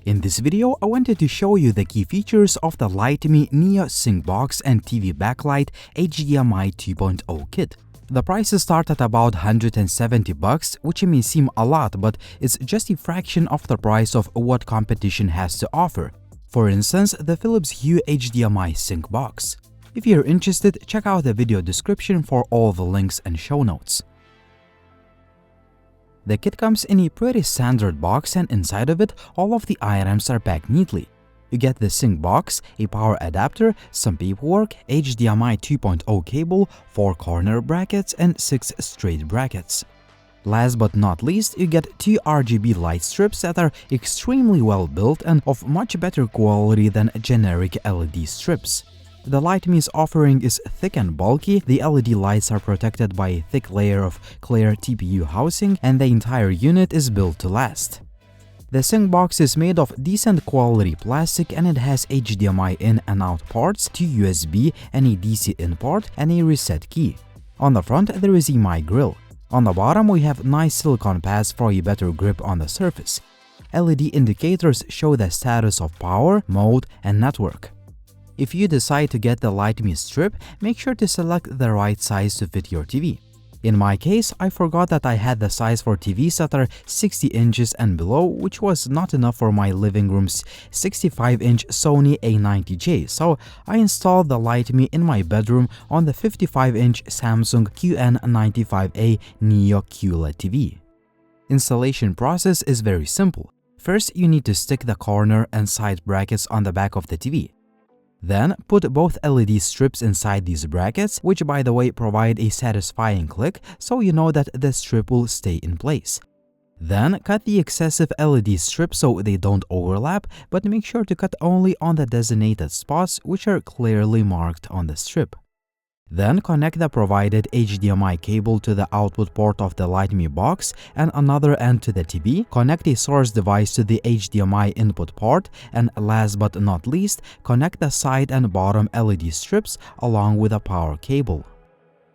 In this video, I wanted to show you the key features of the Lytmi Neo Sync Box and TV Backlight HDMI 2.0 kit. The prices start at about $170, which may seem a lot, but it's just a fraction of the price of what competition has to offer. For instance, the Philips Hue HDMI Sync Box. If you're interested, check out the video description for all the links and show notes. The kit comes in a pretty standard box, and inside of it, all of the items are packed neatly. You get the sync box, a power adapter, some paperwork, HDMI 2.0 cable, 4 corner brackets, and 6 straight brackets. Last but not least, you get 2 RGB light strips that are extremely well built and of much better quality than generic LED strips. The Lytmi's offering is thick and bulky, the LED lights are protected by a thick layer of clear TPU housing, and the entire unit is built to last. The sync box is made of decent quality plastic, and it has HDMI in and out ports, 2 USB and a DC in port, and a reset key. On the front there is a My Grill. On the bottom we have nice silicone pads for a better grip on the surface. LED indicators show the status of power, mode, and network. If you decide to get the Lytmi strip, make sure to select the right size to fit your TV. In my case, I forgot that I had the size for TVs that are 60 inches and below, which was not enough for my living room's 65-inch Sony A90J, so I installed the Lytmi in my bedroom on the 55-inch Samsung QN95A Neo QLED TV. Installation process is very simple. First, you need to stick the corner and side brackets on the back of the TV. Then, put both LED strips inside these brackets, which by the way provide a satisfying click so you know that the strip will stay in place. Then, cut the excessive LED strips so they don't overlap, but make sure to cut only on the designated spots which are clearly marked on the strip. Then, connect the provided HDMI cable to the output port of the Lytmi box and another end to the TV, connect a source device to the HDMI input port, and last but not least, connect the side and bottom LED strips along with a power cable.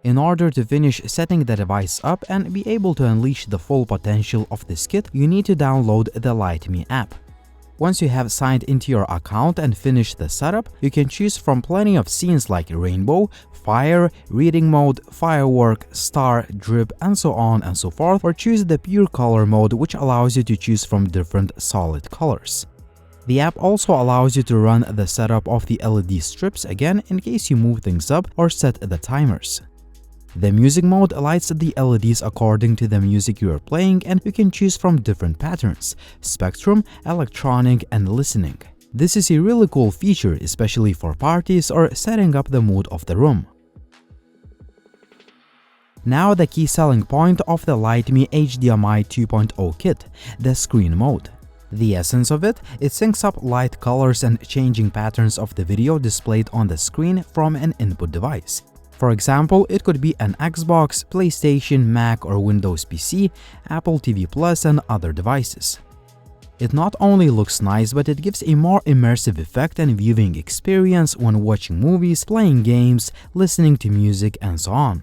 In order to finish setting the device up and be able to unleash the full potential of this kit, you need to download the Lytmi app. Once you have signed into your account and finished the setup, you can choose from plenty of scenes like rainbow, fire, reading mode, firework, star, drip, and so on and so forth, or choose the pure color mode, which allows you to choose from different solid colors. The app also allows you to run the setup of the LED strips again in case you move things up or set the timers. The music mode lights the LEDs according to the music you are playing, and you can choose from different patterns: spectrum, electronic, and listening. This is a really cool feature, especially for parties or setting up the mood of the room. Now the key selling point of the Lytmi HDMI 2.0 kit, the screen mode. The essence of it syncs up light colors and changing patterns of the video displayed on the screen from an input device. For example, it could be an Xbox, PlayStation, Mac or Windows PC, Apple TV Plus, and other devices. It not only looks nice, but it gives a more immersive effect and viewing experience when watching movies, playing games, listening to music, and so on.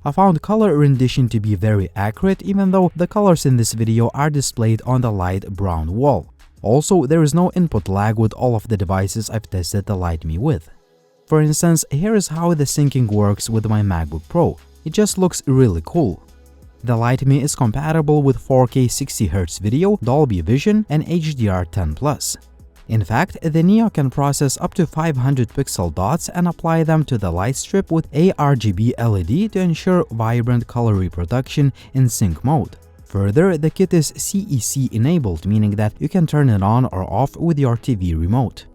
I found color rendition to be very accurate, even though the colors in this video are displayed on the light brown wall. Also, there is no input lag with all of the devices I've tested the Lytmi with. For instance, here is how the syncing works with my MacBook Pro. It just looks really cool. The Lytmi is compatible with 4K 60Hz video, Dolby Vision, and HDR10+. In fact, the Neo can process up to 500 pixel dots and apply them to the light strip with a RGB LED to ensure vibrant color reproduction in sync mode. Further, the kit is CEC enabled, meaning that you can turn it on or off with your TV remote.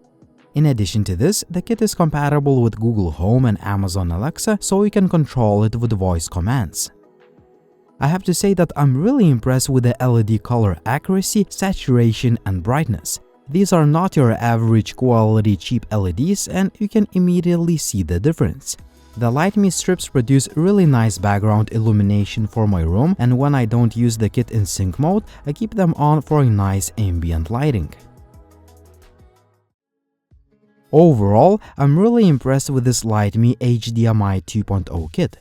In addition to this, the kit is compatible with Google Home and Amazon Alexa, so you can control it with voice commands. I have to say that I'm really impressed with the LED color accuracy, saturation, and brightness. These are not your average quality cheap LEDs, and you can immediately see the difference. The Lytmi strips produce really nice background illumination for my room, and when I don't use the kit in sync mode, I keep them on for a nice ambient lighting. Overall, I'm really impressed with this Lytmi HDMI 2.0 kit.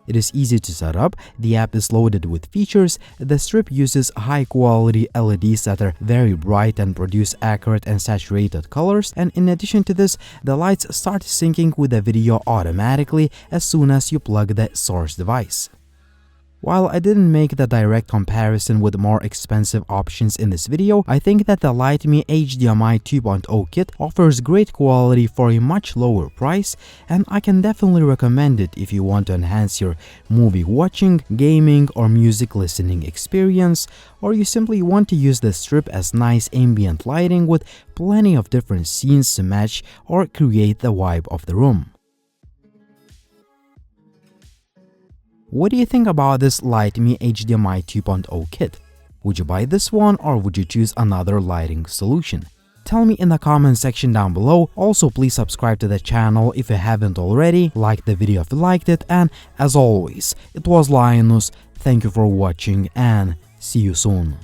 It is easy to set up, the app is loaded with features, the strip uses high-quality LEDs that are very bright and produce accurate and saturated colors, and in addition to this, the lights start syncing with the video automatically as soon as you plug the source device. While I didn't make the direct comparison with more expensive options in this video, I think that the Lytmi HDMI 2.0 kit offers great quality for a much lower price, and I can definitely recommend it if you want to enhance your movie watching, gaming, or music listening experience, or you simply want to use the strip as nice ambient lighting with plenty of different scenes to match or create the vibe of the room. What do you think about this Lytmi HDMI 2.0 kit? Would you buy this one or would you choose another lighting solution? Tell me in the comment section down below. Also, please subscribe to the channel if you haven't already, like the video if you liked it, and as always, it was Linus. Thank you for watching and see you soon.